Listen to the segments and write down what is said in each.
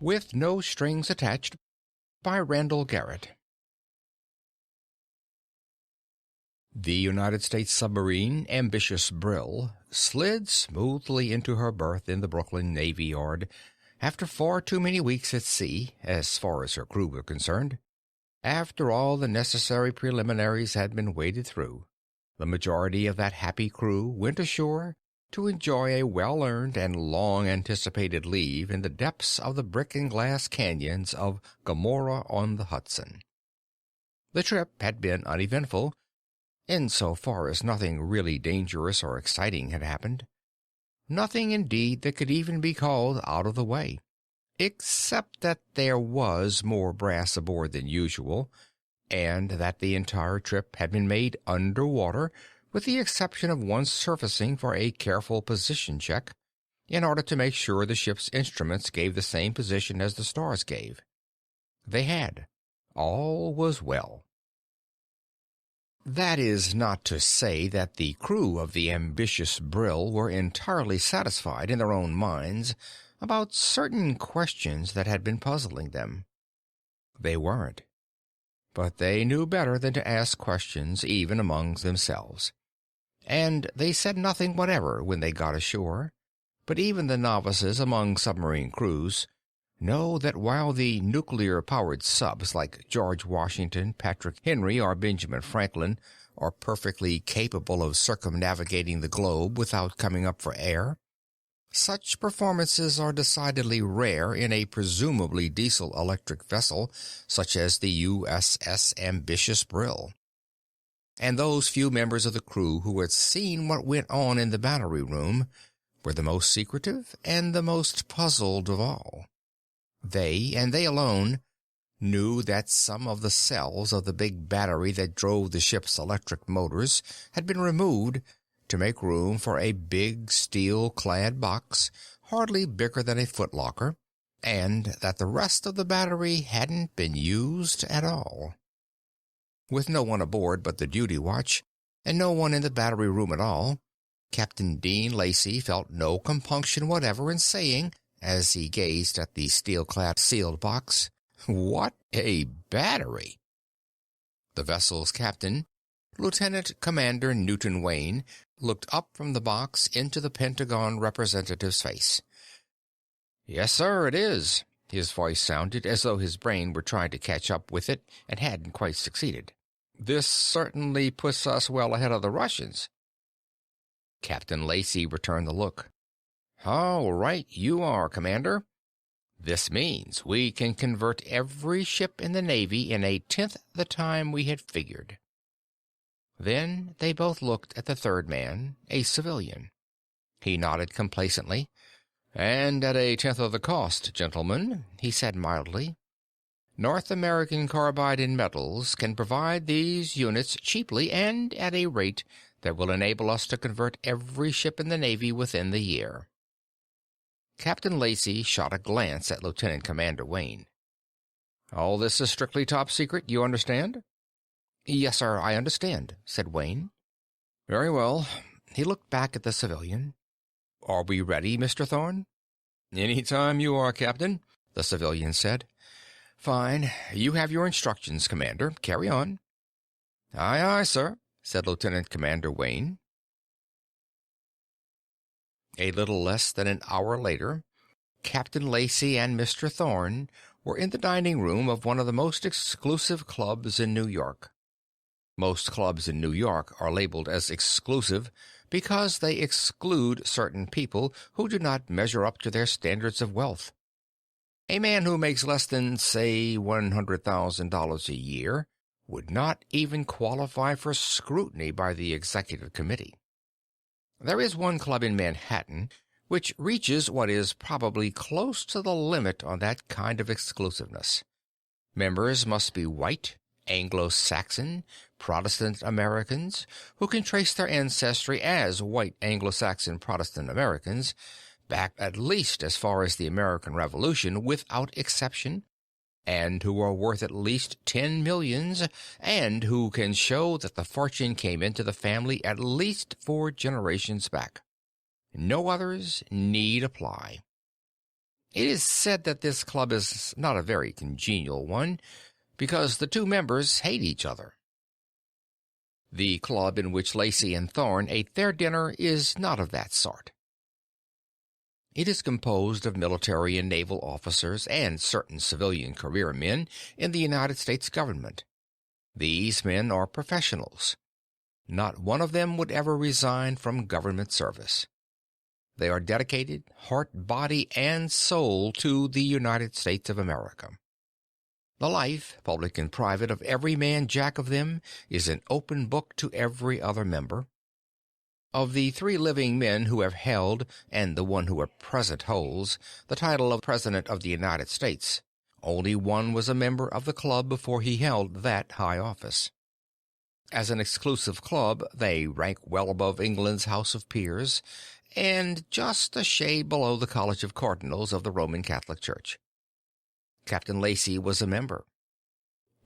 with No Strings Attached by Randall Garrett. The United States submarine Ambitious Brill slid smoothly into her berth in the Brooklyn Navy Yard after far too many weeks at sea, as far as her crew were concerned. After all the necessary preliminaries had been waded through, the majority of that happy crew went ashore to enjoy a well-earned and long-anticipated leave in the depths of the brick-and-glass canyons of Gomorrah-on-the-Hudson. The trip had been uneventful, in so far as nothing really dangerous or exciting had happened. Nothing, indeed, that could even be called out of the way, except that there was more brass aboard than usual, and that the entire trip had been made underwater, with the exception of one surfacing for a careful position check, in order to make sure the ship's instruments gave the same position as the stars gave. They had. All was well. That is not to say that the crew of the Ambitious Brill were entirely satisfied in their own minds about certain questions that had been puzzling them. They weren't. But they knew better than to ask questions even among themselves. And they said nothing whatever when they got ashore. But even the novices among submarine crews know that while the nuclear-powered subs like George Washington, Patrick Henry, or Benjamin Franklin are perfectly capable of circumnavigating the globe without coming up for air, such performances are decidedly rare in a presumably diesel-electric vessel such as the USS Ambitious Brill. And those few members of the crew who had seen what went on in the battery room were the most secretive and the most puzzled of all. They, and they alone, knew that some of the cells of the big battery that drove the ship's electric motors had been removed to make room for a big steel-clad box hardly bigger than a footlocker, and that the rest of the battery hadn't been used at all. With no one aboard but the duty watch, and no one in the battery room at all, Captain Dean Lacey felt no compunction whatever in saying, as he gazed at the steel-clad sealed box, "What a battery!" The vessel's captain, Lieutenant Commander Newton Wayne, looked up from the box into the Pentagon representative's face. "Yes, sir, it is." His voice sounded as though his brain were trying to catch up with it and hadn't quite succeeded. "This certainly puts us well ahead of the Russians." Captain Lacey returned the look. "How right you are, Commander. This means we can convert every ship in the Navy in 1/10 the time we had figured." Then they both looked at the third man, a civilian. He nodded complacently. "And at 1/10 of the cost, gentlemen," he said mildly. "North American Carbide and Metals can provide these units cheaply and at a rate that will enable us to convert every ship in the Navy within the year." Captain Lacey shot a glance at Lieutenant Commander Wayne. "All this is strictly top secret, you understand?" "Yes, sir, I understand," said Wayne. "Very well." He looked back at the civilian. "Are we ready, Mr. Thorne?" "Any time you are, Captain," the civilian said. "Fine. You have your instructions, Commander. Carry on." "Aye, aye, sir," said Lieutenant Commander Wayne. A little less than an hour later, Captain Lacey and Mr. Thorne were in the dining room of one of the most exclusive clubs in New York. Most clubs in New York are labeled as exclusive because they exclude certain people who do not measure up to their standards of wealth. A man who makes less than, say, $100,000 a year would not even qualify for scrutiny by the executive committee. There is one club in Manhattan which reaches what is probably close to the limit on that kind of exclusiveness. Members must be white, Anglo-Saxon, Protestant Americans who can trace their ancestry as white Anglo-Saxon Protestant Americans back at least as far as the American Revolution without exception, and who are worth at least 10 millions, and who can show that the fortune came into the family at least 4 generations back. No others need apply. It is said that this club is not a very congenial one, because the two members hate each other. The club in which Lacey and Thorne ate their dinner is not of that sort. It is composed of military and naval officers and certain civilian career men in the United States government. These men are professionals. Not one of them would ever resign from government service. They are dedicated, heart, body, and soul, to the United States of America. The life, public and private, of every man jack of them is an open book to every other member. Of the 3 living men who have held, and the one who at present holds, the title of President of the United States, only one was a member of the club before he held that high office. As an exclusive club, they rank well above England's House of Peers, and just a shade below the College of Cardinals of the Roman Catholic Church. Captain Lacey was a member.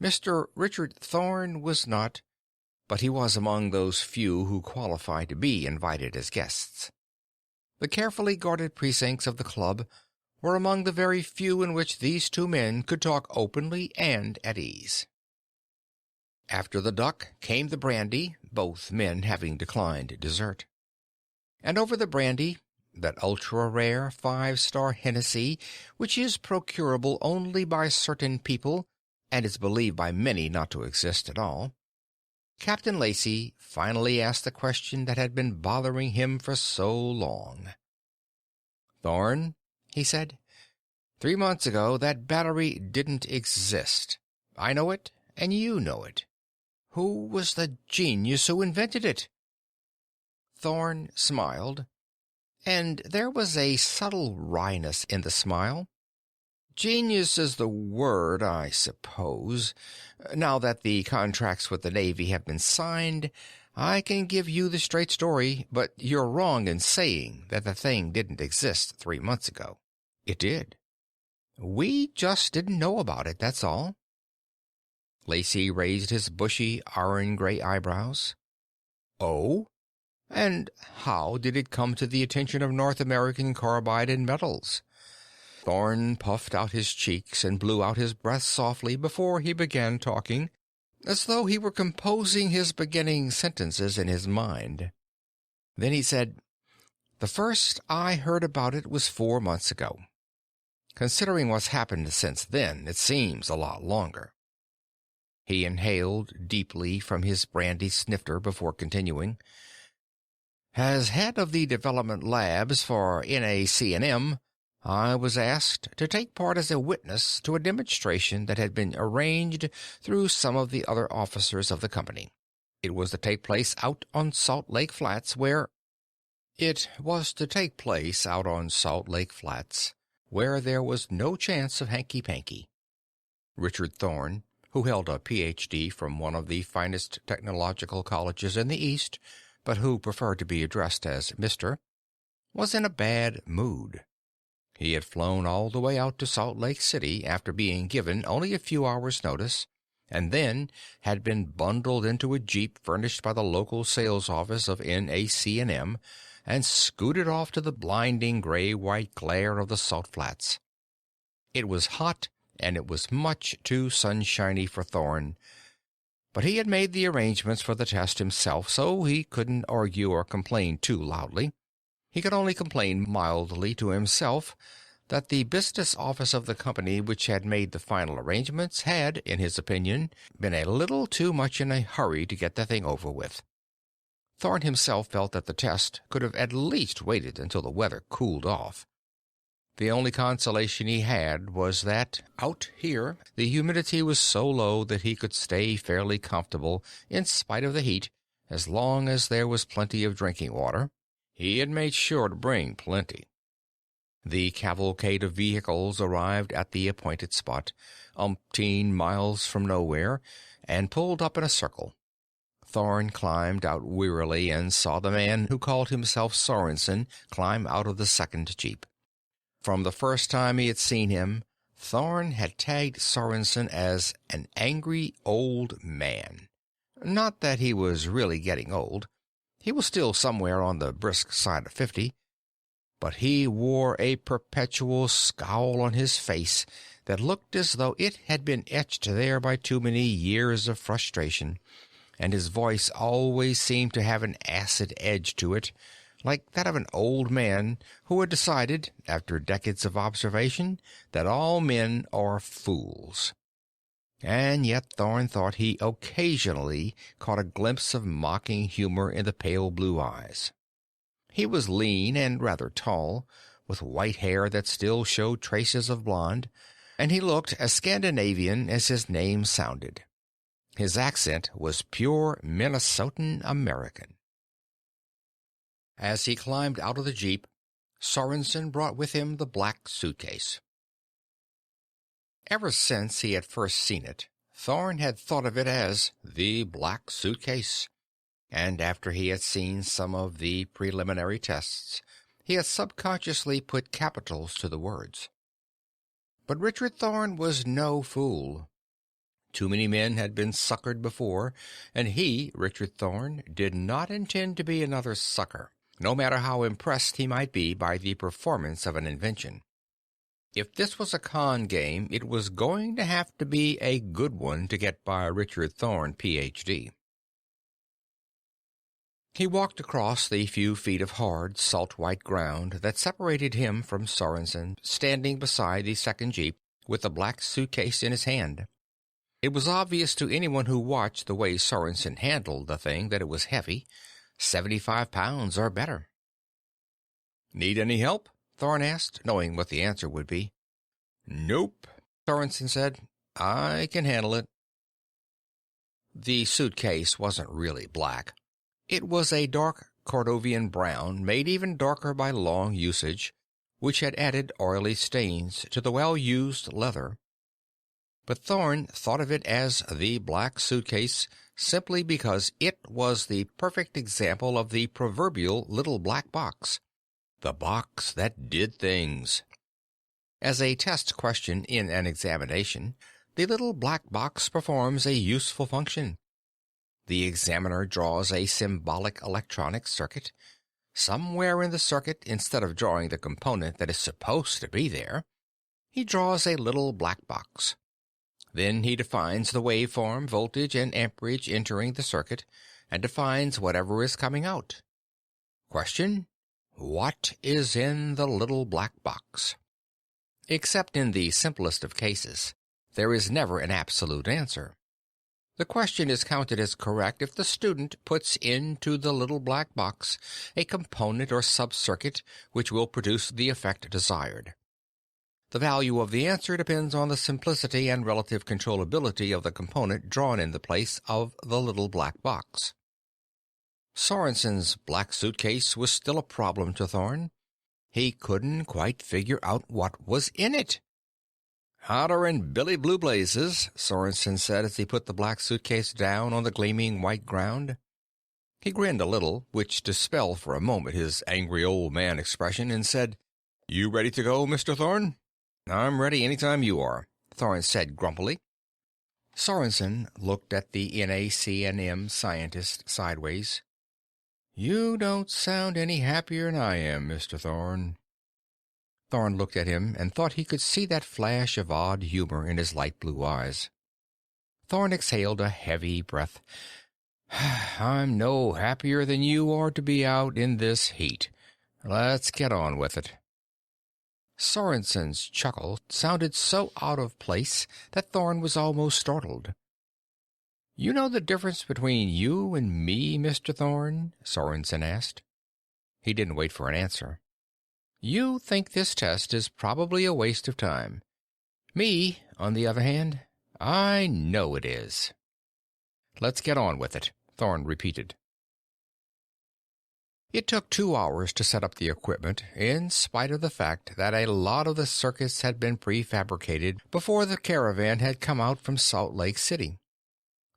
Mr. Richard Thorne was not, but he was among those few who qualified to be invited as guests. The carefully guarded precincts of the club were among the very few in which these 2 men could talk openly and at ease. After the duck came the brandy, both men having declined dessert. And over the brandy, that ultra-rare 5-star Hennessy, which is procurable only by certain people and is believed by many not to exist at all, Captain Lacey finally asked the question that had been bothering him for so long. "Thorne," he said, "3 months ago that battery didn't exist. I know it, and you know it. Who was the genius who invented it?" Thorne smiled, and there was a subtle wryness in the smile. "Genius is the word, I suppose. Now that the contracts with the Navy have been signed, I can give you the straight story, but you're wrong in saying that the thing didn't exist 3 months ago. It did. We just didn't know about it, that's all." Lacey raised his bushy, iron-gray eyebrows. "Oh? And how did it come to the attention of North American Carbide and Metals?" Thorne puffed out his cheeks and blew out his breath softly before he began talking, as though he were composing his beginning sentences in his mind. Then he said, "The first I heard about it was 4 months ago. Considering what's happened since then, it seems a lot longer." He inhaled deeply from his brandy snifter before continuing. "As head of the development labs for NAC&M, I was asked to take part as a witness to a demonstration that had been arranged through some of the other officers of the company. It was to take place out on Salt Lake Flats, where there was no chance of hanky-panky. Richard Thorne, who held a Ph.D. from one of the finest technological colleges in the East, but who preferred to be addressed as Mr., was in a bad mood. He had flown all the way out to Salt Lake City after being given only a few hours' notice, and then had been bundled into a jeep furnished by the local sales office of NAC&M and scooted off to the blinding gray-white glare of the Salt Flats. It was hot, and it was much too sunshiny for Thorne, but he had made the arrangements for the test himself, so he couldn't argue or complain too loudly. He could only complain mildly to himself that the business office of the company which had made the final arrangements had, in his opinion, been a little too much in a hurry to get the thing over with. Thorne himself felt that the test could have at least waited until the weather cooled off. The only consolation he had was that, out here, the humidity was so low that he could stay fairly comfortable in spite of the heat as long as there was plenty of drinking water. He had made sure to bring plenty. The cavalcade of vehicles arrived at the appointed spot, umpteen miles from nowhere, and pulled up in a circle. Thorne climbed out wearily and saw the man who called himself Sorensen climb out of the second jeep. From the first time he had seen him, Thorne had tagged Sorensen as an angry old man. Not that he was really getting old. He was still somewhere on the brisk side of 50, but he wore a perpetual scowl on his face that looked as though it had been etched there by too many years of frustration, and his voice always seemed to have an acid edge to it, like that of an old man who had decided, after decades of observation, that all men are fools. And yet Thorn thought he occasionally caught a glimpse of mocking humor in the pale blue eyes. He was lean and rather tall, with white hair that still showed traces of blonde, and he looked as Scandinavian as his name sounded. His accent was pure Minnesotan American. As he climbed out of the jeep, Sorensen brought with him the Black Suitcase. Ever since he had first seen it, Thorn had thought of it as the Black Suitcase, and after he had seen some of the preliminary tests, he had subconsciously put capitals to the words. But Richard Thorn was no fool. Too many men had been suckered before, and he, Richard Thorn, did not intend to be another sucker, no matter how impressed he might be by the performance of an invention. If this was a con game, it was going to have to be a good one to get by Richard Thorn, Ph.D. He walked across the few feet of hard, salt-white ground that separated him from Sorensen, standing beside the second jeep with the Black Suitcase in his hand. It was obvious to anyone who watched the way Sorensen handled the thing that it was heavy, 75 pounds or better. "Need any help?" Thorn asked, knowing what the answer would be. "Nope," Sorensen said. "I can handle it." The suitcase wasn't really black. It was a dark Cordovian brown, made even darker by long usage, which had added oily stains to the well-used leather. But Thorn thought of it as the Black Suitcase simply because it was the perfect example of the proverbial little black box, the box that did things. As a test question in an examination, the little black box performs a useful function. The examiner draws a symbolic electronic circuit. Somewhere in the circuit, instead of drawing the component that is supposed to be there, he draws a little black box. Then he defines the waveform, voltage, and amperage entering the circuit, and defines whatever is coming out. Question: what is in the little black box? Except in the simplest of cases, there is never an absolute answer. The question is counted as correct if the student puts into the little black box a component or sub-circuit which will produce the effect desired. The value of the answer depends on the simplicity and relative controllability of the component drawn in the place of the little black box. Sorensen's Black Suitcase was still a problem to Thorn. He couldn't quite figure out what was in it. "Hotter'n Billy Blue Blazes," Sorensen said as he put the Black Suitcase down on the gleaming white ground. He grinned a little, which dispelled for a moment his angry old man expression, and said, "You ready to go, Mr. Thorn?" "I'm ready any time you are," Thorn said grumpily. Sorensen looked at the NACNM scientist sideways. "You don't sound any happier than I am, Mr. Thorn." Thorn looked at him and thought he could see that flash of odd humor in his light blue eyes. Thorn exhaled a heavy breath. "I'm no happier than you are to be out in this heat. Let's get on with it." Sorensen's chuckle sounded so out of place that Thorn was almost startled. "You know the difference between you and me, Mr. Thorn?" Sorensen asked. He didn't wait for an answer. "You think this test is probably a waste of time. Me, on the other hand, I know it is." "Let's get on with it," Thorn repeated. It took 2 hours to set up the equipment, in spite of the fact that a lot of the circuits had been prefabricated before the caravan had come out from Salt Lake City.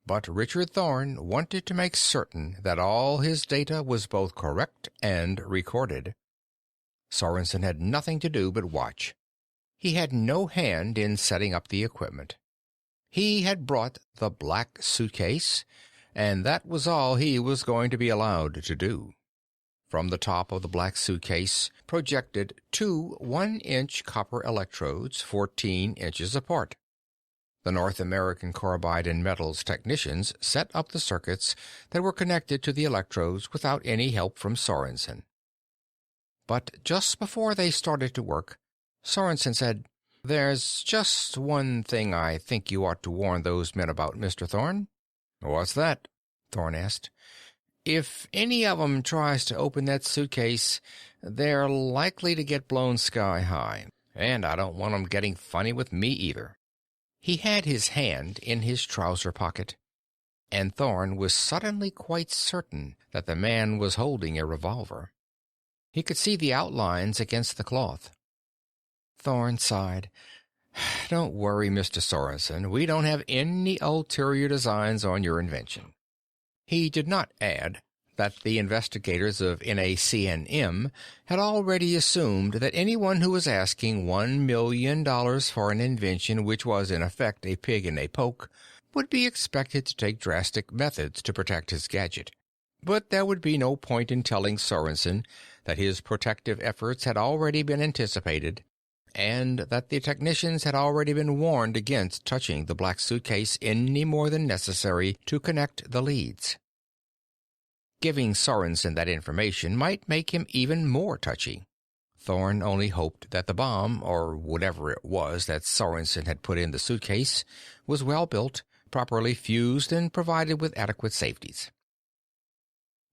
But Richard Thorn wanted to make certain that all his data was both correct and recorded. Sorensen had nothing to do but watch. He had no hand in setting up the equipment. He had brought the Black Suitcase, and that was all he was going to be allowed to do. From the top of the Black Suitcase projected two 1-inch copper electrodes 14 inches apart. The North American Carbide and Metals technicians set up the circuits that were connected to the electrodes without any help from Sorensen. But just before they started to work, Sorensen said, "There's just one thing I think you ought to warn those men about, Mr. Thorne." "What's that?" Thorne asked. "If any of 'em tries to open that suitcase, they're likely to get blown sky high, and I don't want 'em getting funny with me either." He had his hand in his trouser pocket, and Thorne was suddenly quite certain that the man was holding a revolver. He could see the outlines against the cloth. Thorne sighed. "Don't worry, Mr. Sorensen. We don't have any ulterior designs on your invention." He did not add that the investigators of NACNM had already assumed that anyone who was asking $1 million for an invention which was in effect a pig in a poke would be expected to take drastic methods to protect his gadget. But there would be no point in telling Sorensen that his protective efforts had already been anticipated, and that the technicians had already been warned against touching the Black Suitcase any more than necessary to connect the leads. Giving Sorensen that information might make him even more touchy. Thorne only hoped that the bomb, or whatever it was that Sorensen had put in the suitcase, was well built, properly fused, and provided with adequate safeties.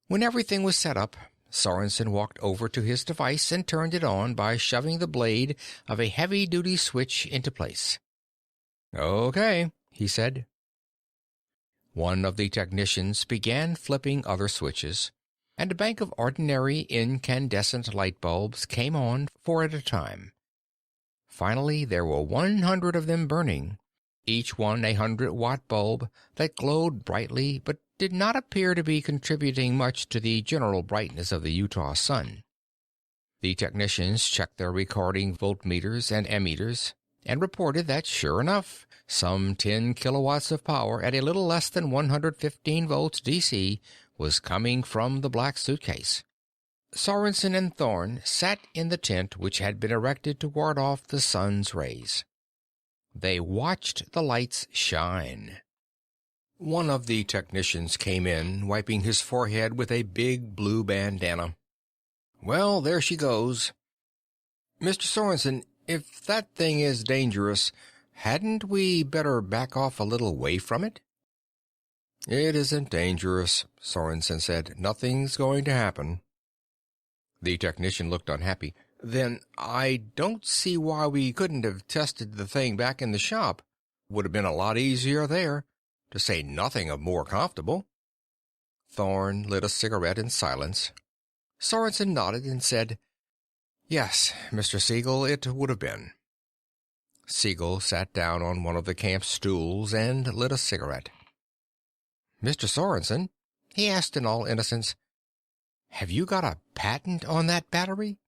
When everything was set up, Sorensen walked over to his device and turned it on by shoving the blade of a heavy-duty switch into place. "Okay," he said. One of the technicians began flipping other switches, and a bank of ordinary incandescent light bulbs came on 4 at a time. Finally, there were 100 of them burning, each one a 100-watt bulb that glowed brightly but did not appear to be contributing much to the general brightness of the Utah sun. The technicians checked their recording voltmeters and ammeters and reported that, sure enough, some 10 kilowatts of power at a little less than 115 volts DC was coming from the Black Suitcase. Sorensen and Thorne sat in the tent which had been erected to ward off the sun's rays. They watched the lights shine. One of the technicians came in, wiping his forehead with a big blue bandana. "Well, there she goes. Mr. Sorensen, if that thing is dangerous, hadn't we better back off a little way from it?" "It isn't dangerous," Sorensen said. "Nothing's going to happen." The technician looked unhappy. "Then I don't see why we couldn't have tested the thing back in the shop. Would have been a lot easier there, to say nothing of more comfortable." Thorne lit a cigarette in silence. Sorensen nodded and said, "Yes, Mr. Siegel, it would have been." Siegel sat down on one of the camp stools and lit a cigarette. "Mr. Sorensen," he asked in all innocence, "have you got a patent on that battery?"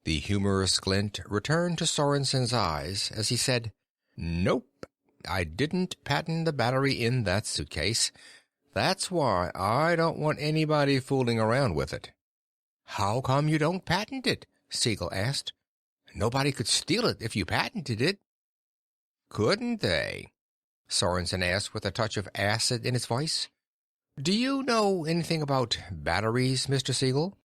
The humorous glint returned to Sorensen's eyes as he said, "Nope, I didn't patent the battery in that suitcase. That's why I don't want anybody fooling around with it." "How come you don't patent it?" Siegel asked. "Nobody could steal it if you patented it." "Couldn't they?" Sorensen asked with a touch of acid in his voice. "Do you know anything about batteries, Mr. Siegel?"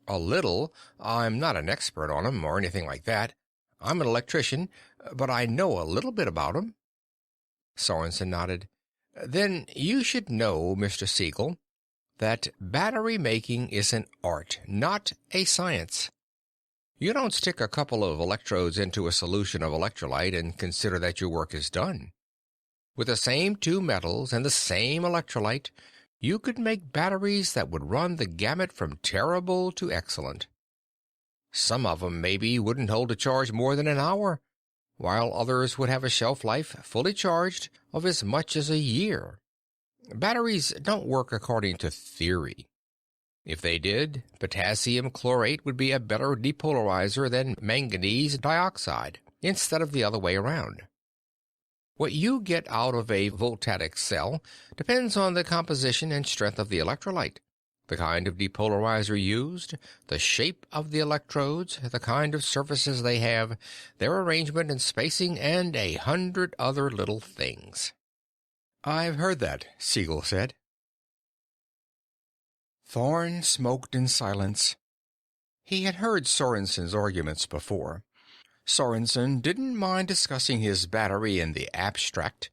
"A little. I'm not an expert on 'em or anything like that. I'm an electrician, but I know a little bit about 'em." Sorensen nodded. "Then you should know, Mr. Siegel, that battery making is an art, not a science. You don't stick a couple of electrodes into a solution of electrolyte and consider that your work is done. With the same two metals and the same electrolyte, you could make batteries that would run the gamut from terrible to excellent. Some of 'em maybe wouldn't hold a charge more than an hour, while others would have a shelf life, fully charged, of as much as a year. Batteries don't work according to theory. If they did, potassium chlorate would be a better depolarizer than manganese dioxide, instead of the other way around. What you get out of a voltaic cell depends on the composition and strength of the electrolyte. The kind of depolarizer used, the shape of the electrodes, the kind of surfaces they have, their arrangement and spacing, and 100 other little things. "I've heard that," Siegel said. Thorne smoked in silence. He had heard Sorensen's arguments before. Sorensen didn't mind discussing his battery in the abstract,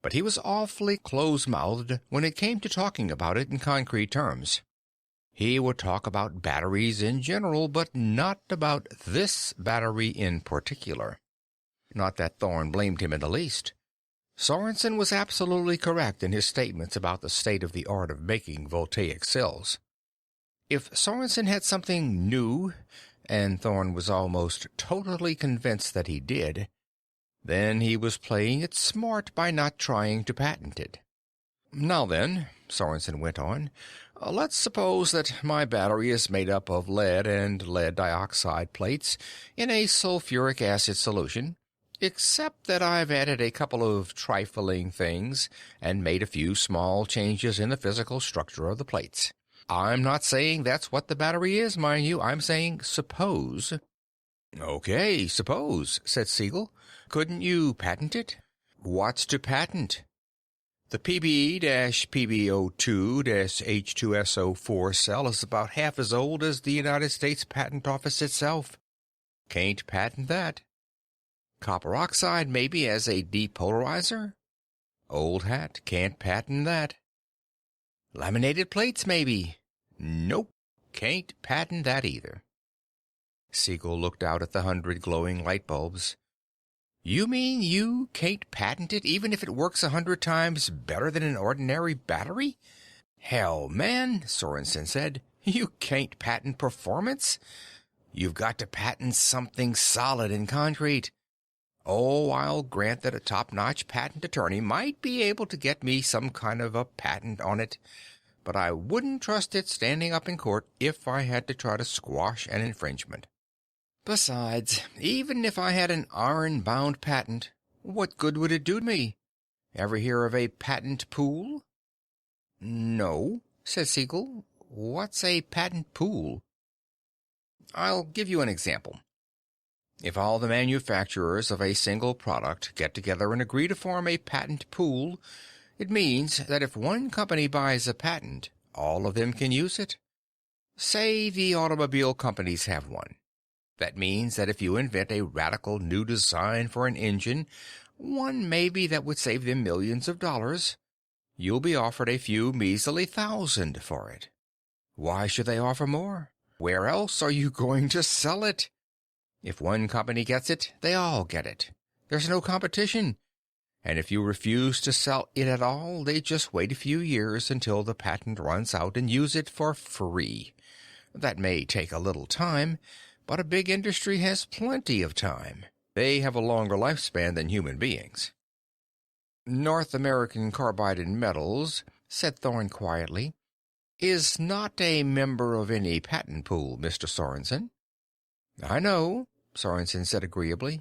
but he was awfully close-mouthed when it came to talking about it in concrete terms. He would talk about batteries in general, but not about this battery in particular. Not that Thorne blamed him in the least. Sorensen was absolutely correct in his statements about the state-of-the-art of making voltaic cells. If Sorensen had something new, and Thorne was almost totally convinced that he did, then he was playing it smart by not trying to patent it. "Now then," Sorensen went on, "let's suppose that my battery is made up of lead and lead dioxide plates in a sulfuric acid solution, except that I've added a couple of trifling things and made a few small changes in the physical structure of the plates. I'm not saying that's what the battery is, mind you. I'm saying suppose." "Okay, suppose," said Siegel. "Couldn't you patent it?" "What's to patent? The PB-PbO2-H2SO4 cell is about half as old as the United States Patent Office itself. Can't patent that. Copper oxide, maybe, as a depolarizer? Old hat, can't patent that. Laminated plates, maybe? Nope, can't patent that either." Siegel looked out at the 100 glowing light bulbs. "You mean you can't patent it even if it works 100 times better than an ordinary battery?" "Hell, man," Sorensen said, "you can't patent performance. You've got to patent something solid and concrete. Oh, I'll grant that a top-notch patent attorney might be able to get me some kind of a patent on it, but I wouldn't trust it standing up in court if I had to try to squash an infringement. Besides, even if I had an iron-bound patent, what good would it do me? Ever hear of a patent pool?" "No," said Siegel. "What's a patent pool?" "I'll give you an example. If all the manufacturers of a single product get together and agree to form a patent pool, it means that if one company buys a patent, all of them can use it. Say the automobile companies have one. That means that if you invent a radical new design for an engine, one maybe that would save them millions of dollars, you'll be offered a few measly thousand for it. Why should they offer more? Where else are you going to sell it? If one company gets it, they all get it. There's no competition. And if you refuse to sell it at all, they just wait a few years until the patent runs out and use it for free. That may take a little time, but a big industry has plenty of time. They have a longer lifespan than human beings." "North American Carbide and Metals," said Thorne quietly, "is not a member of any patent pool, Mr. Sorensen." "I know," Sorensen said agreeably.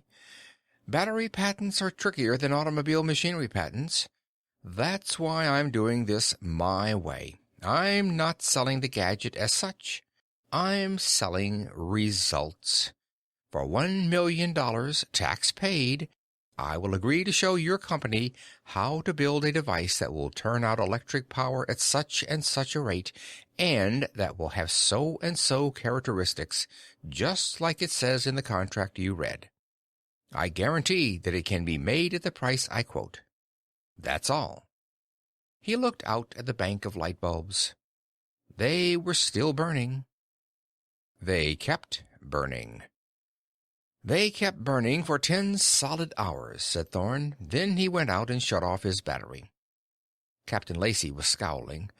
"Battery patents are trickier than automobile machinery patents. That's why I'm doing this my way. I'm not selling the gadget as such. I'm selling results. For $1 million, tax paid, I will agree to show your company how to build a device that will turn out electric power at such and such a rate, and that will have so and so characteristics, just like it says in the contract you read. I guarantee that it can be made at the price I quote. That's all." He looked out at the bank of light bulbs. They were still burning. They kept burning. "They kept burning for 10 solid hours," said Thorne. Then he went out and shut off his battery. Captain Lacey was scowling.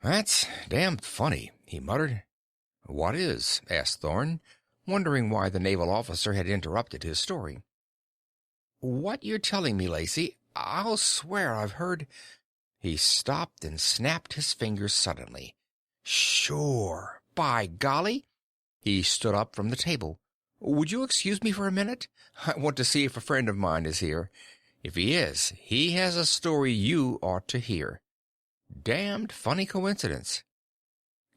"That's damned funny," he muttered. "What is?" asked Thorne, wondering why the naval officer had interrupted his story. "What you're telling me, Lacey, I'll swear I've heard—" He stopped and snapped his fingers suddenly. "Sure! By golly!" He stood up from the table. "Would you excuse me for a minute? I want to see if a friend of mine is here. If he is, he has a story you ought to hear. Damned funny coincidence."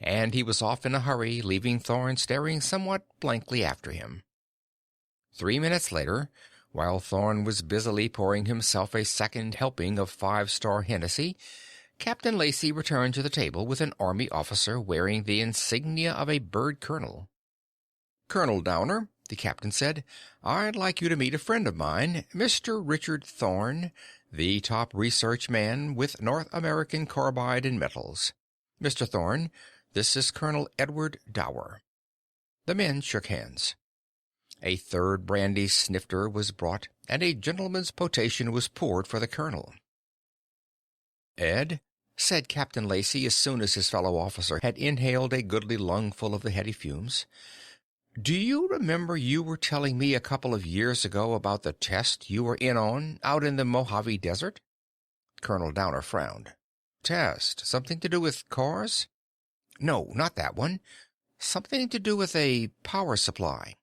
and he was off in a hurry, leaving Thorn staring somewhat blankly after him. 3 minutes later, while Thorn was busily pouring himself a second helping of 5-star Hennessy, Captain Lacey returned to the table with an army officer wearing the insignia of a bird colonel. "Colonel Downer," the captain said, "I'd like you to meet a friend of mine, Mr. Richard Thorn, the top research man with North American Carbide and Metals. Mr. Thorn, this is Colonel Edward Dower." The men shook hands. A third brandy snifter was brought, and a gentleman's potation was poured for the colonel. "Ed," said Captain Lacey as soon as his fellow officer had inhaled a goodly lungful of the heady fumes, "do you remember you were telling me a couple of years ago about the test you were in on out in the Mojave Desert?" Colonel Downer frowned. "Test? Something to do with cars?" "No, not that one. Something to do with a power supply."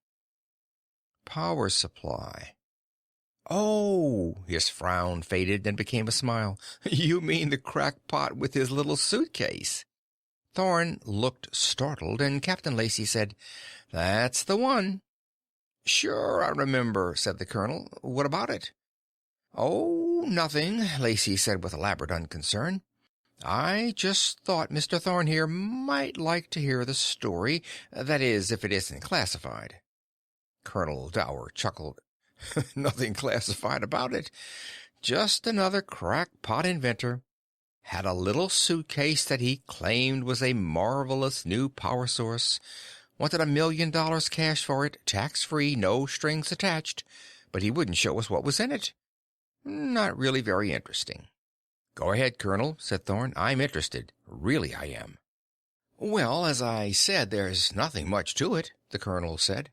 "Power supply. Oh," his frown faded and became a smile. "You mean the crackpot with his little suitcase?" Thorn looked startled, and Captain Lacey said, "That's the one." "Sure, I remember," said the colonel. "What about it?" "Oh, nothing," Lacey said with elaborate unconcern. "I just thought Mr. Thorn here might like to hear the story, that is, if it isn't classified." Colonel Dower chuckled. "Nothing classified about it. Just another crackpot inventor. Had a little suitcase that he claimed was a marvelous new power source. Wanted $1 million cash for it, tax-free, no strings attached, but he wouldn't show us what was in it. Not really very interesting." "Go ahead, Colonel," said Thorn. "I'm interested. Really I am." "Well, as I said, there's nothing much to it," the colonel said.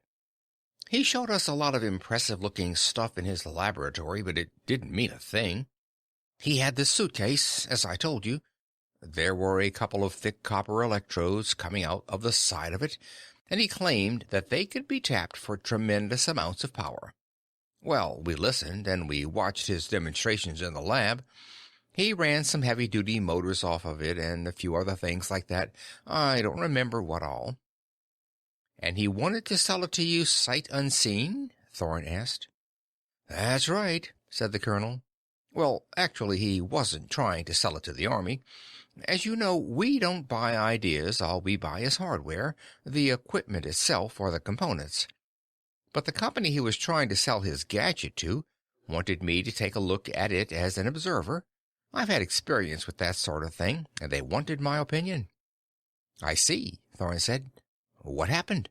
"He showed us a lot of impressive-looking stuff in his laboratory, but it didn't mean a thing. He had this suitcase, as I told you. There were a couple of thick copper electrodes coming out of the side of it, and he claimed that they could be tapped for tremendous amounts of power. Well, we listened, and we watched his demonstrations in the lab. He ran some heavy-duty motors off of it, and a few other things like that. I don't remember what all." "And he wanted to sell it to you sight unseen?" Thorn asked. "That's right," said the colonel. "Well, actually, he wasn't trying to sell it to the army. As you know, we don't buy ideas. All we buy is hardware, the equipment itself or the components. But the company he was trying to sell his gadget to wanted me to take a look at it as an observer. I've had experience with that sort of thing, and they wanted my opinion." "I see," Thorn said. "What happened?"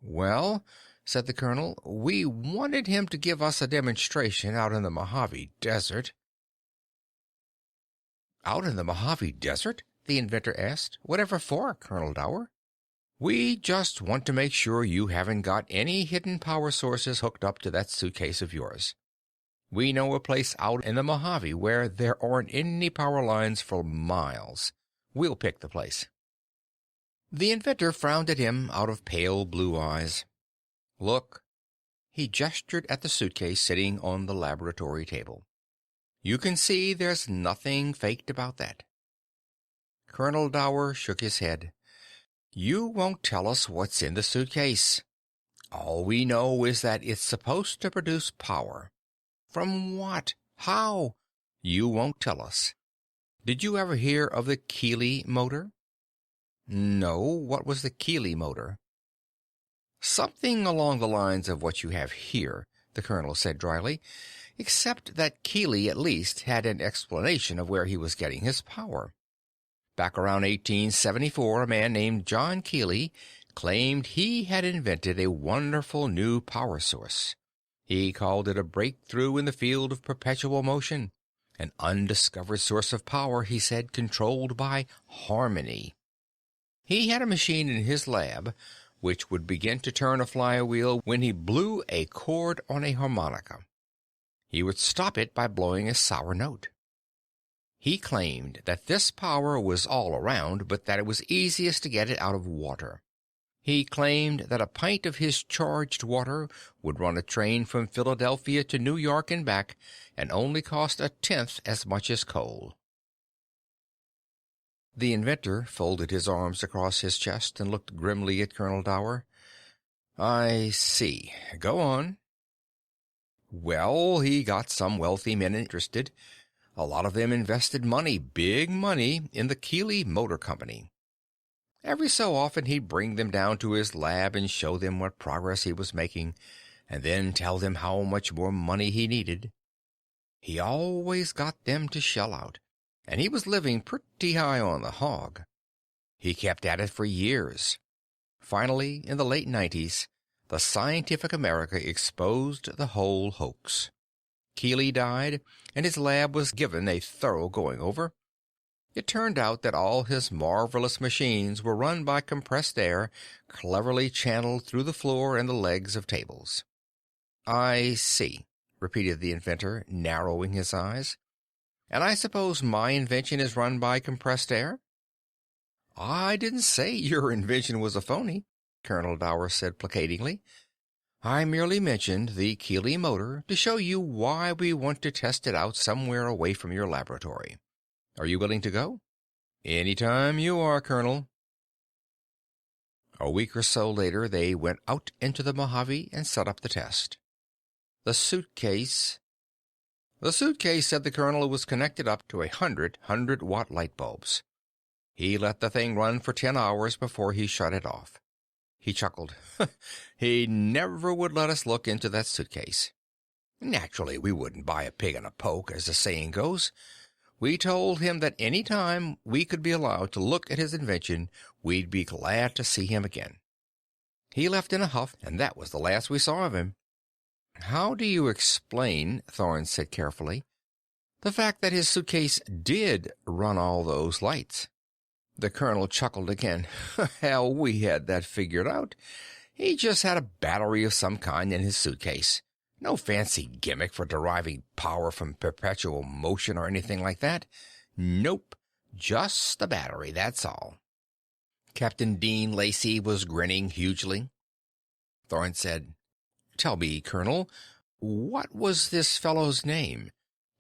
"Well," said the colonel, "we wanted him to give us a demonstration out in the Mojave Desert." "Out in the Mojave Desert?" the inventor asked. "Whatever for, Colonel Dower?" "We just want to make sure you haven't got any hidden power sources hooked up to that suitcase of yours. We know a place out in the Mojave where there aren't any power lines for miles. We'll pick the place." The inventor frowned at him out of pale blue eyes. "Look." He gestured at the suitcase sitting on the laboratory table. "You can see there's nothing faked about that." Colonel Dower shook his head. "You won't tell us what's in the suitcase. All we know is that it's supposed to produce power. From what? How? You won't tell us. Did you ever hear of the Keeley Motor?" "No. What was the Keeley Motor?" "Something along the lines of what you have here," the colonel said dryly, "except that Keeley at least had an explanation of where he was getting his power. Back around 1874, a man named John Keeley claimed he had invented a wonderful new power source. He called it a breakthrough in the field of perpetual motion, an undiscovered source of power, he said, controlled by harmony. He had a machine in his lab which would begin to turn a flywheel when he blew a chord on a harmonica. He would stop it by blowing a sour note. He claimed that this power was all around, but that it was easiest to get it out of water. He claimed that a pint of his charged water would run a train from Philadelphia to New York and back, and only cost 1/10 as much as coal. The inventor folded his arms across his chest and looked grimly at Colonel Dower. I see. Go on. Well, he got some wealthy men interested. A lot of them invested money, big money, in the Keeley Motor Company. Every so often he'd bring them down to his lab and show them what progress he was making, and then tell them how much more money he needed. He always got them to shell out, and he was living pretty high on the hog. He kept at it for years. Finally, in the late 90s, the Scientific America exposed the whole hoax. Keeley died, and his lab was given a thorough going-over. It turned out that all his marvelous machines were run by compressed air cleverly channeled through the floor and the legs of tables. I see, repeated the inventor, narrowing his eyes. And I suppose my invention is run by compressed air? I didn't say your invention was a phony, Colonel Dower said placatingly. I merely mentioned the Keeley Motor to show you why we want to test it out somewhere away from your laboratory. Are you willing to go? Any time you are, Colonel. A week or so later, they went out into the Mojave and set up the test. The suitcase, said the colonel, was connected up to 100-watt light bulbs. He let the thing run for 10 hours before he shut it off. He chuckled. He never would let us look into that suitcase. Naturally, we wouldn't buy a pig in a poke, as the saying goes. We told him that any time we could be allowed to look at his invention, we'd be glad to see him again. He left in a huff, and that was the last we saw of him. How do you explain, Thorne said carefully, the fact that his suitcase did run all those lights? The colonel chuckled again. Hell, we had that figured out. He just had a battery of some kind in his suitcase. No fancy gimmick for deriving power from perpetual motion or anything like that. Nope, just a battery, that's all. Captain Dean Lacey was grinning hugely. Thorne said, Tell me, Colonel, what was this fellow's name?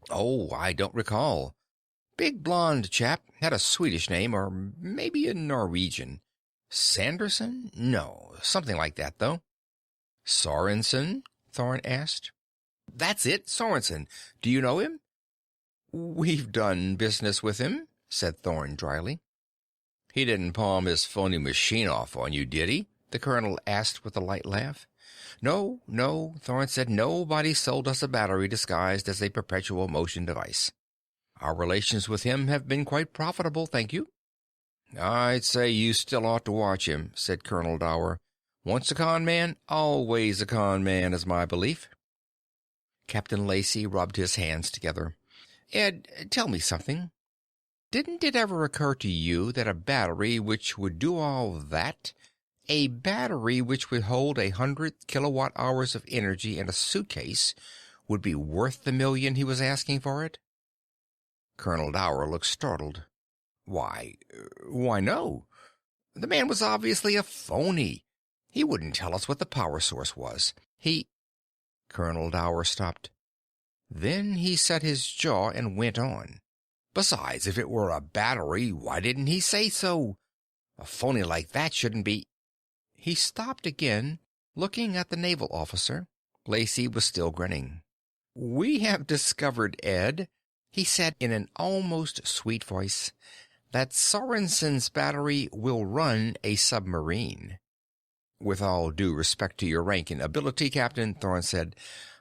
Oh, I don't recall. Big blonde chap, had a Swedish name, or maybe a Norwegian. Sanderson? No, something like that, though. Sorensen? Thorne asked. That's it, Sorensen. Do you know him? We've done business with him, said Thorne dryly. He didn't palm his phony machine off on you, did he? The colonel asked with a light laugh. No, Thorne said. Nobody sold us a battery disguised as a perpetual motion device. Our relations with him have been quite profitable, thank you. I'd say you still ought to watch him, said Colonel Dower. Once a con man, always a con man, is my belief. Captain Lacey rubbed his hands together. Ed, tell me something. Didn't it ever occur to you that a battery which would do all that, a battery which would hold 100 kilowatt-hours of energy in a suitcase, would be worth the $1,000,000 he was asking for it? Colonel Dower looked startled. Why no. The man was obviously a phony. He wouldn't tell us what the power source was. Colonel Dower stopped. Then he set his jaw and went on. Besides, if it were a battery, why didn't he say so? A phony like that shouldn't be... He stopped again, looking at the naval officer. Lacey was still grinning. We have discovered, Ed, he said in an almost sweet voice, that Sorensen's battery will run a submarine. With all due respect to your rank and ability, Captain, Thorne said,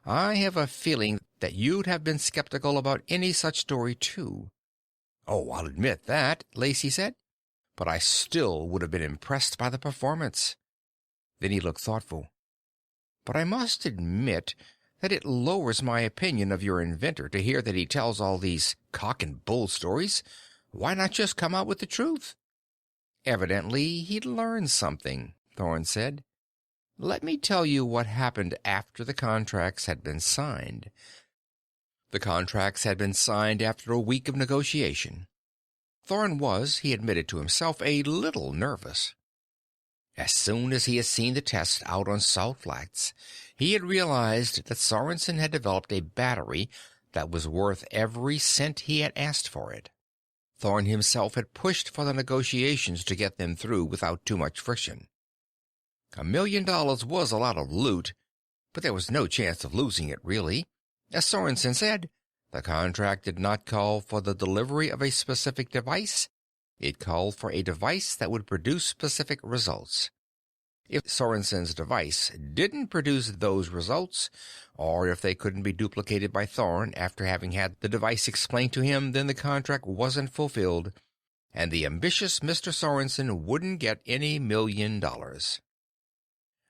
I have a feeling that you'd have been skeptical about any such story, too. Oh, I'll admit that, Lacey said, but I still would have been impressed by the performance. Then he looked thoughtful. But I must admit that it lowers my opinion of your inventor to hear that he tells all these cock-and-bull stories. Why not just come out with the truth? Evidently he'd learned something, Thorne said. Let me tell you what happened after the contracts had been signed. The contracts had been signed after a week of negotiation. Thorne was, he admitted to himself, a little nervous. As soon as he had seen the test out on Salt Flats, he had realized that Sorensen had developed a battery that was worth every cent he had asked for it. Thorn himself had pushed for the negotiations to get them through without too much friction. $1 million was a lot of loot, but there was no chance of losing it, really. As Sorensen said, the contract did not call for the delivery of a specific device. It called for a device that would produce specific results. If Sorensen's device didn't produce those results, or if they couldn't be duplicated by Thorn after having had the device explained to him, then the contract wasn't fulfilled, and the ambitious Mr. Sorensen wouldn't get any $1 million.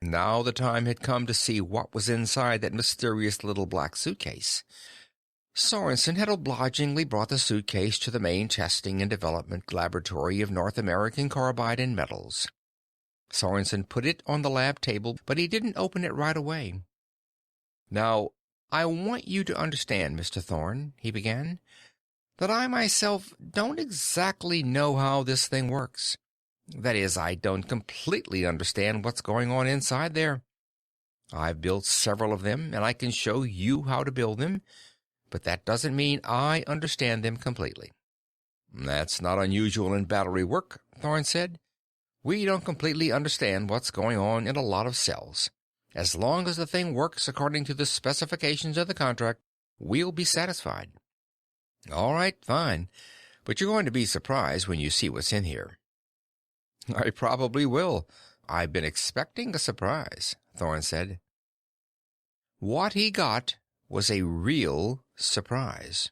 Now the time had come to see what was inside that mysterious little black suitcase. Sorensen had obligingly brought the suitcase to the main testing and development laboratory of North American Carbide and Metals. Sorensen put it on the lab table, but he didn't open it right away. "Now, I want you to understand, Mr. Thorn," he began, "that I myself don't exactly know how this thing works. That is, I don't completely understand what's going on inside there. I've built several of them, and I can show you how to build them, but that doesn't mean I understand them completely." "That's not unusual in battery work," Thorn said. "We don't completely understand what's going on in a lot of cells. As long as the thing works according to the specifications of the contract, we'll be satisfied." "All right, fine. But you're going to be surprised when you see what's in here." "I probably will. I've been expecting a surprise," Thorn said. What he got was a real surprise.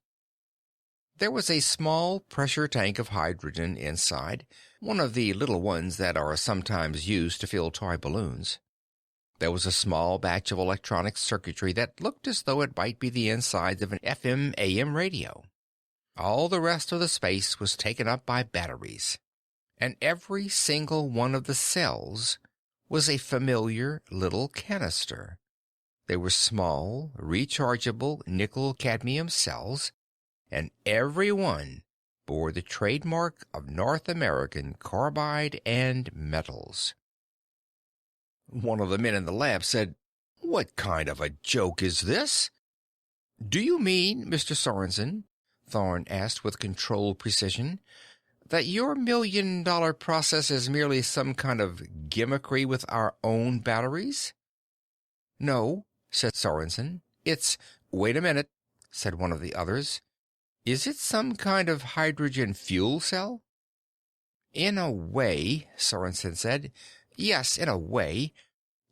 There was a small pressure tank of hydrogen inside, one of the little ones that are sometimes used to fill toy balloons. There was a small batch of electronic circuitry that looked as though it might be the insides of an FM/AM radio. All the rest of the space was taken up by batteries, and every single one of the cells was a familiar little canister. They were small, rechargeable nickel-cadmium cells, and every one bore the trademark of North American Carbide and Metals. One of the men in the lab said, "What kind of a joke is this?" "Do you mean, Mr. Sorensen," Thorn asked with controlled precision, "that your $1 million process is merely some kind of gimmickry with our own batteries?" "No," said Sorensen. "It's—" "Wait a minute," said one of the others. "Is it some kind of hydrogen fuel cell?" "In a way," Sorensen said. "Yes, in a way.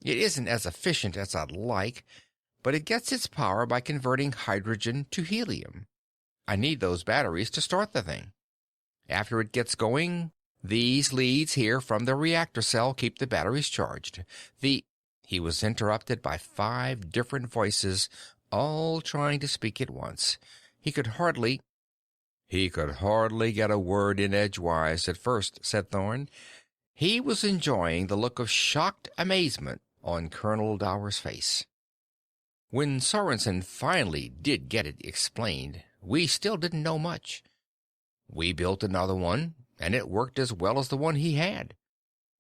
It isn't as efficient as I'd like, but it gets its power by converting hydrogen to helium. I need those batteries to start the thing. After it gets going, these leads here from the reactor cell keep the batteries charged. He was interrupted by 5 different voices, all trying to speak at once. He could hardly get a word in edgewise at first, said Thorn. He was enjoying the look of shocked amazement on Colonel Dower's face. When Sorensen finally did get it explained, we still didn't know much. We built another one, and it worked as well as the one he had.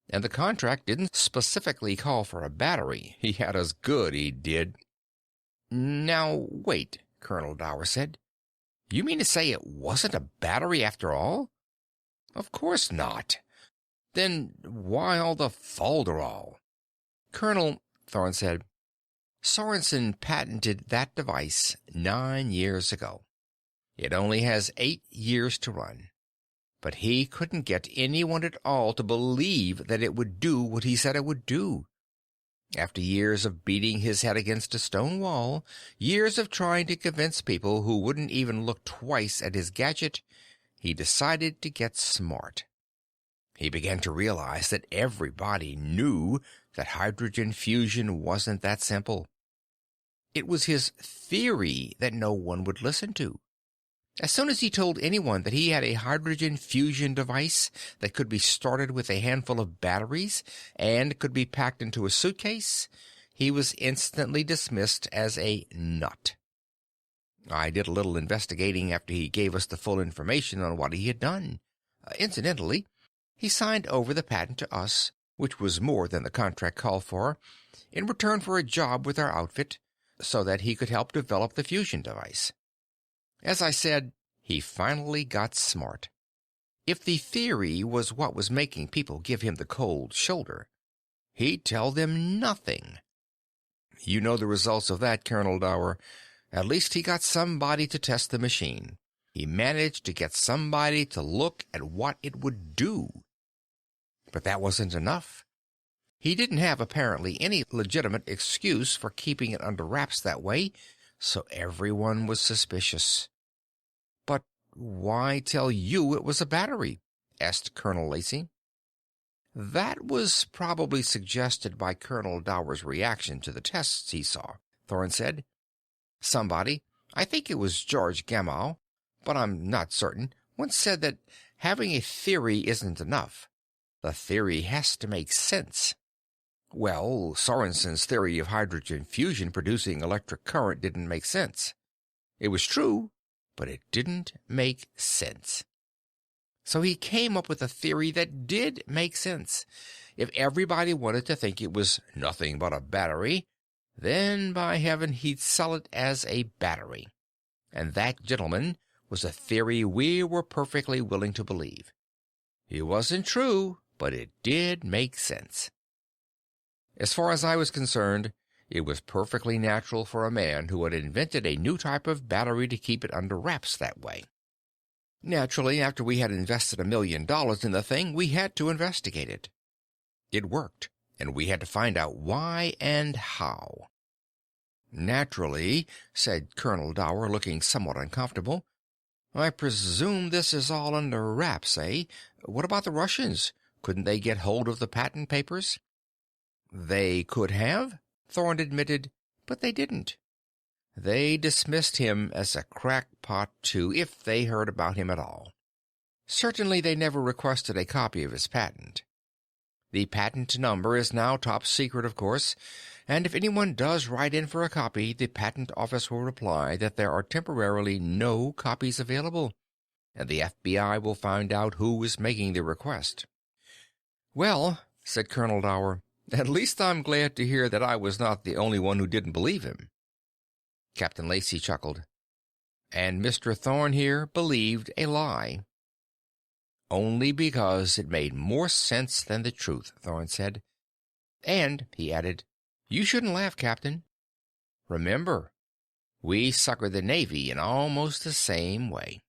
And the contract didn't specifically call for a battery. He had us good, he did. Now, wait, Colonel Dower said. You mean to say it wasn't a battery after all? Of course not. Then why all the folderol? Colonel, Thorn said, Sorensen patented that device 9 years ago. It only has 8 years to run. But he couldn't get anyone at all to believe that it would do what he said it would do. After years of beating his head against a stone wall, years of trying to convince people who wouldn't even look twice at his gadget, he decided to get smart. He began to realize that everybody knew that hydrogen fusion wasn't that simple. It was his theory that no one would listen to. As soon as he told anyone that he had a hydrogen fusion device that could be started with a handful of batteries and could be packed into a suitcase, he was instantly dismissed as a nut. I did a little investigating after he gave us the full information on what he had done. Incidentally, he signed over the patent to us, which was more than the contract called for, in return for a job with our outfit, so that he could help develop the fusion device. As I said, he finally got smart. If the theory was what was making people give him the cold shoulder, he'd tell them nothing. You know the results of that, Colonel Dower. At least he got somebody to test the machine. He managed to get somebody to look at what it would do. But that wasn't enough. He didn't have apparently any legitimate excuse for keeping it under wraps that way, so everyone was suspicious. "But why tell you it was a battery?" asked Colonel Lacey. "That was probably suggested by Colonel Dower's reaction to the tests he saw," Thorne said. "Somebody, I think it was George Gamow, but I'm not certain, once said that having a theory isn't enough. The theory has to make sense. Well, Sorensen's theory of hydrogen fusion producing electric current didn't make sense. It was true, but it didn't make sense. So he came up with a theory that did make sense. If everybody wanted to think it was nothing but a battery, then by heaven he'd sell it as a battery. And that, gentlemen, was a theory we were perfectly willing to believe. It wasn't true, but it did make sense. As far as I was concerned, it was perfectly natural for a man who had invented a new type of battery to keep it under wraps that way. Naturally, after we had invested $1 million in the thing, we had to investigate it. It worked, and we had to find out why and how. "Naturally," said Colonel Dower, looking somewhat uncomfortable. "I presume this is all under wraps, eh? What about the Russians? Couldn't they get hold of the patent papers?" "They could have," Thorne admitted, "but they didn't. They dismissed him as a crackpot, too, if they heard about him at all. Certainly they never requested a copy of his patent. The patent number is now top secret, of course, and if anyone does write in for a copy, the patent office will reply that there are temporarily no copies available, and the FBI will find out who is making the request." "Well," said Colonel Dower, "at least I'm glad to hear that I was not the only one who didn't believe him." Captain Lacey chuckled. "And Mr. Thorne here believed a lie." "Only because it made more sense than the truth," Thorne said. "And," he added, "you shouldn't laugh, Captain. Remember, we suckered the Navy in almost the same way.